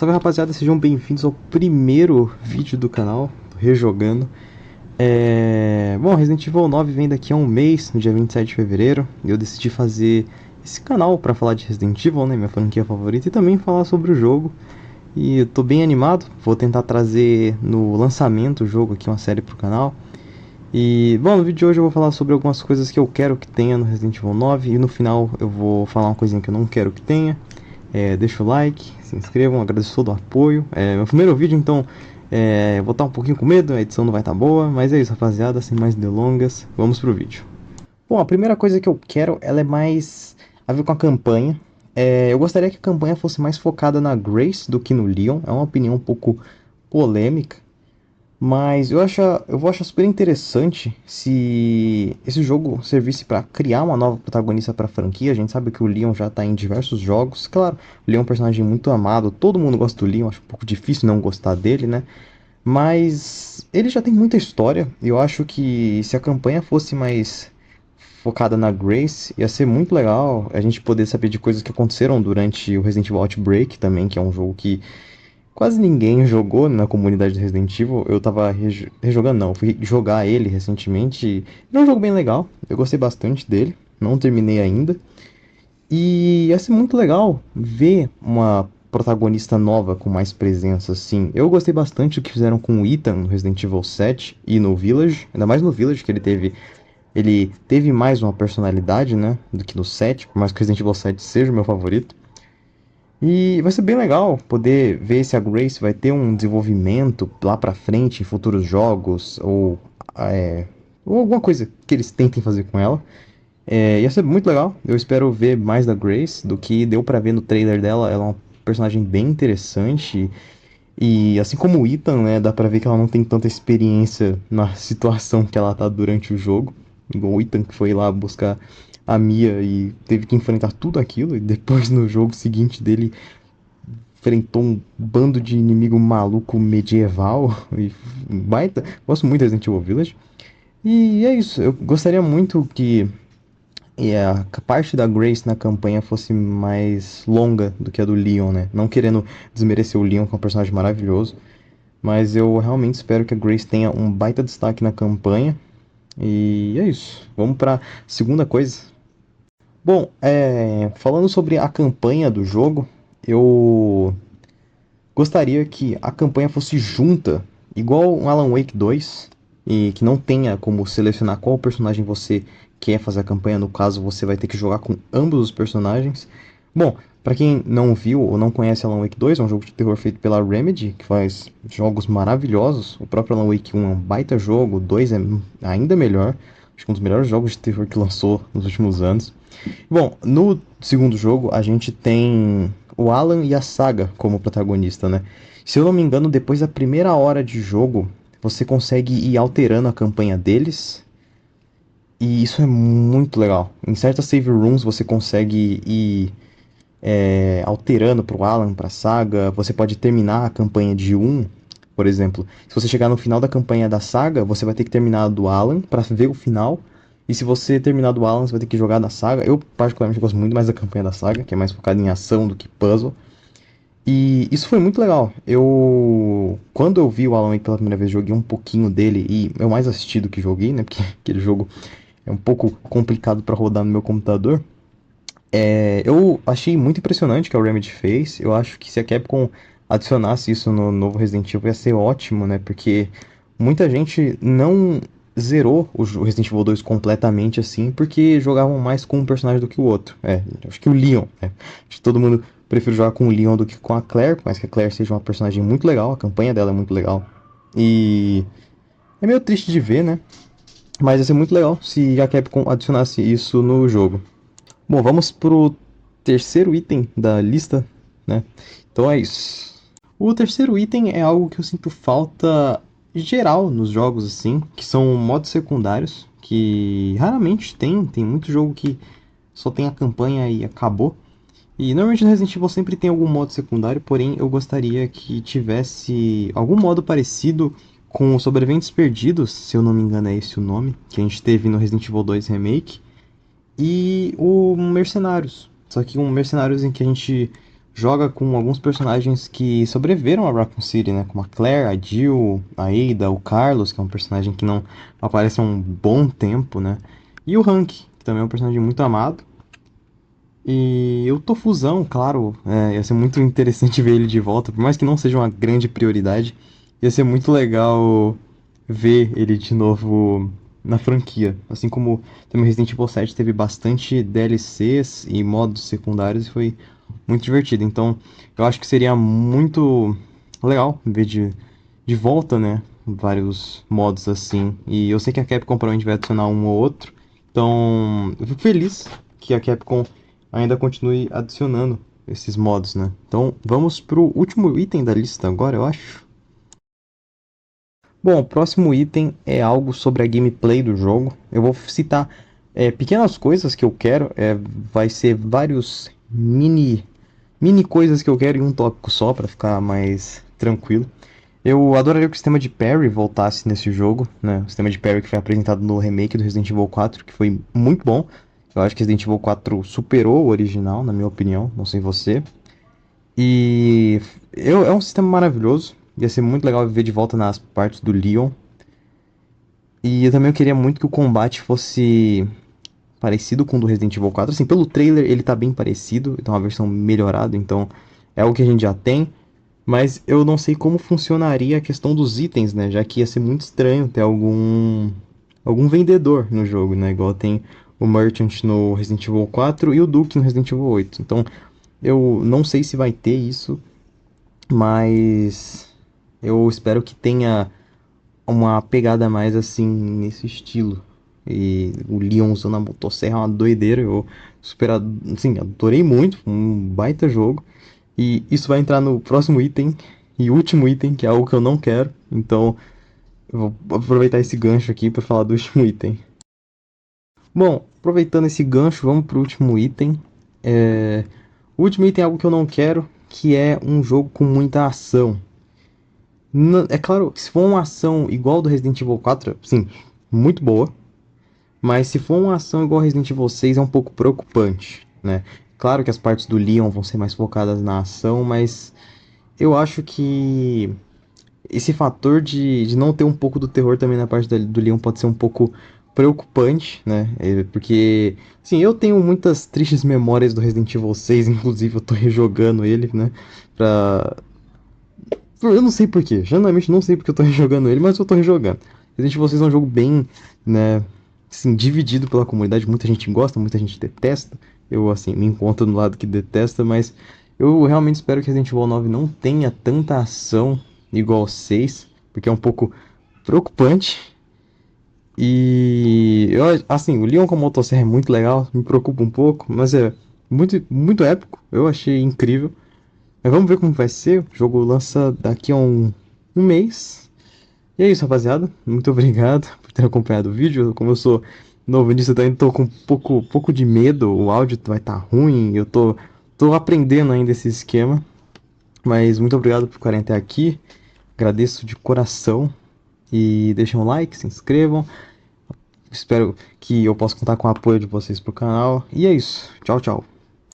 Salve rapaziada, sejam bem-vindos ao primeiro vídeo do canal, Rejogando. Bom, Resident Evil 9 vem daqui a um mês, no dia 27 de fevereiro, e eu decidi fazer esse canal pra falar de Resident Evil, né, minha franquia favorita, e também falar sobre o jogo. E eu tô bem animado, vou tentar trazer no lançamento o jogo aqui, uma série pro canal. E, bom, no vídeo de hoje eu vou falar sobre algumas coisas que eu quero que tenha no Resident Evil 9, e no final eu vou falar uma coisinha que eu não quero que tenha. Deixa o like, se inscrevam, agradeço todo o apoio. Meu primeiro vídeo, então eu vou estar um pouquinho com medo, a edição não vai estar boa, mas é isso, rapaziada, sem mais delongas, vamos pro vídeo. Bom, a primeira coisa que eu quero, ela é mais a ver com a campanha. Eu gostaria que a campanha fosse mais focada na Grace do que no Leon, é uma opinião um pouco polêmica. Mas eu vou achar super interessante se esse jogo servisse para criar uma nova protagonista para a franquia. A gente sabe que o Leon já tá em diversos jogos. Claro, o Leon é um personagem muito amado, todo mundo gosta do Leon, acho um pouco difícil não gostar dele, né? Mas ele já tem muita história. E eu acho que se a campanha fosse mais focada na Grace, ia ser muito legal a gente poder saber de coisas que aconteceram durante o Resident Evil Outbreak também, que é um jogo que quase ninguém jogou na comunidade do Resident Evil. Eu tava rejogando, não, fui jogar ele recentemente. É um jogo bem legal, eu gostei bastante dele, não terminei ainda. E ia ser muito legal ver uma protagonista nova com mais presença, assim. Eu gostei bastante do que fizeram com o Ethan no Resident Evil 7 e no Village, ainda mais no Village, que ele teve mais uma personalidade, né, do que no 7, por mais que o Resident Evil 7 seja o meu favorito. E vai ser bem legal poder ver se a Grace vai ter um desenvolvimento lá pra frente em futuros jogos ou alguma coisa que eles tentem fazer com ela. Ia ser muito legal. Eu espero ver mais da Grace do que deu pra ver no trailer dela. Ela é uma personagem bem interessante. E assim como o Ethan, né, dá pra ver que ela não tem tanta experiência na situação que ela tá durante o jogo. Igual o Ethan que foi lá buscar a Mia e teve que enfrentar tudo aquilo. E depois no jogo seguinte dele enfrentou um bando de inimigo maluco medieval. E baita. Gosto muito de Resident Evil Village. E é isso. Eu gostaria muito que a parte da Grace na campanha fosse mais longa do que a do Leon, né? Não querendo desmerecer o Leon, que é um personagem maravilhoso. Mas eu realmente espero que a Grace tenha um baita destaque na campanha. E é isso. Vamos pra segunda coisa. Bom, falando sobre a campanha do jogo, eu gostaria que a campanha fosse junta, igual um Alan Wake 2, e que não tenha como selecionar qual personagem você quer fazer a campanha. No caso, você vai ter que jogar com ambos os personagens. Bom, para quem não viu ou não conhece Alan Wake 2, é um jogo de terror feito pela Remedy, que faz jogos maravilhosos. O próprio Alan Wake 1 é um baita jogo, o 2 é ainda melhor. Acho que um dos melhores jogos de terror que lançou nos últimos anos. Bom, no segundo jogo a gente tem o Alan e a Saga como protagonista, né? Se eu não me engano, depois da primeira hora de jogo, você consegue ir alterando a campanha deles. E isso é muito legal. Em certas save rooms você consegue ir alterando pro Alan, pra Saga. Você pode terminar a campanha de um, por exemplo. Se você chegar no final da campanha da Saga, você vai ter que terminar a do Alan pra ver o final. E se você terminar do Alan, você vai ter que jogar da Saga. Eu particularmente gosto muito mais da campanha da Saga, que é mais focada em ação do que puzzle. E isso foi muito legal. Quando eu vi o Alan Wake pela primeira vez, joguei um pouquinho dele e eu mais assisti do que joguei, né? Porque aquele jogo é um pouco complicado para rodar no meu computador. Eu achei muito impressionante o que a Remedy fez. Eu acho que se a Capcom adicionasse isso no novo Resident Evil ia ser ótimo, né? Porque muita gente não zerou o Resident Evil 2 completamente assim, porque jogavam mais com um personagem do que o outro. Acho que o Leon, né? Acho que todo mundo prefere jogar com o Leon do que com a Claire, mas que a Claire seja uma personagem muito legal, a campanha dela é muito legal. E é meio triste de ver, né? Mas ia ser muito legal se a Capcom adicionasse isso no jogo. Bom, vamos pro terceiro item da lista, né? Então é isso. O terceiro item é algo que eu sinto falta geral nos jogos, assim, que são modos secundários, que raramente tem. Tem muito jogo que só tem a campanha e acabou. E normalmente no Resident Evil sempre tem algum modo secundário, porém eu gostaria que tivesse algum modo parecido com o Sobreviventes Perdidos, se eu não me engano é esse o nome, que a gente teve no Resident Evil 2 Remake, e o Mercenários. Só que um Mercenários em que a gente joga com alguns personagens que sobreviveram a Raccoon City, né? Como a Claire, a Jill, a Ada, o Carlos, que é um personagem que não aparece há um bom tempo, né? E o Hank, que também é um personagem muito amado. E o Tofuzão, claro, ia ser muito interessante ver ele de volta, por mais que não seja uma grande prioridade, ia ser muito legal ver ele de novo na franquia. Assim como também Resident Evil 7 teve bastante DLCs e modos secundários e foi muito divertido. Então, eu acho que seria muito legal ver de volta, né? Vários modos assim. E eu sei que a Capcom provavelmente vai adicionar um ou outro. Então, eu fico feliz que a Capcom ainda continue adicionando esses modos, né? Então, vamos pro último item da lista agora, eu acho. Bom, o próximo item é algo sobre a gameplay do jogo. Eu vou citar pequenas coisas que eu quero. Vai ser vários mini coisas que eu quero em um tópico só, para ficar mais tranquilo. Eu adoraria que o sistema de parry voltasse nesse jogo, né? O sistema de parry que foi apresentado no remake do Resident Evil 4, que foi muito bom. Eu acho que Resident Evil 4 superou o original, na minha opinião, não sei você. E é um sistema maravilhoso. Ia ser muito legal viver de volta nas partes do Leon. E eu também queria muito que o combate fosse parecido com o do Resident Evil 4. Assim, pelo trailer ele tá bem parecido, então é uma versão melhorada, então é algo que a gente já tem. Mas eu não sei como funcionaria a questão dos itens, né? Já que ia ser muito estranho ter algum vendedor no jogo, né? Igual tem o Merchant no Resident Evil 4 e o Duke no Resident Evil 8. Então, eu não sei se vai ter isso, mas eu espero que tenha uma pegada mais assim nesse estilo. E o Leon usando a motosserra é uma doideira. Eu super, assim, adorei muito, um baita jogo. E isso vai entrar no próximo item e último item, que é algo que eu não quero. Então, eu vou aproveitar esse gancho aqui para falar do último item. Bom, aproveitando esse gancho, vamos pro último item. O último item é algo que eu não quero, que é um jogo com muita ação. É claro que se for uma ação igual ao do Resident Evil 4, sim, muito boa. Mas se for uma ação igual ao Resident Evil 6, é um pouco preocupante, né? Claro que as partes do Leon vão ser mais focadas na ação, mas eu acho que esse fator de não ter um pouco do terror também na parte do Leon pode ser um pouco preocupante, né? Porque, sim, eu tenho muitas tristes memórias do Resident Evil 6, inclusive eu tô rejogando ele, né? Pra... Eu não sei porquê, genuinamente não sei porque eu tô rejogando ele, mas eu tô rejogando. Resident Evil 6 é um jogo bem, né, assim, dividido pela comunidade, muita gente gosta, muita gente detesta. Eu, assim, me encontro no lado que detesta, mas eu realmente espero que Resident Evil 9 não tenha tanta ação igual ao 6, porque é um pouco preocupante. E eu, assim, o Leon com motosserra é muito legal, me preocupa um pouco, mas é muito épico. Eu achei incrível. Mas vamos ver como vai ser. O jogo lança daqui a um mês. E é isso, rapaziada. Muito obrigado por ter acompanhado o vídeo. Como eu sou novo nisso, eu ainda tô com pouco de medo. O áudio vai estar ruim. Tô aprendendo ainda esse esquema. Mas muito obrigado por ficarem até aqui. Agradeço de coração. E deixem um like, se inscrevam. Espero que eu possa contar com o apoio de vocês pro canal. E é isso. Tchau, tchau.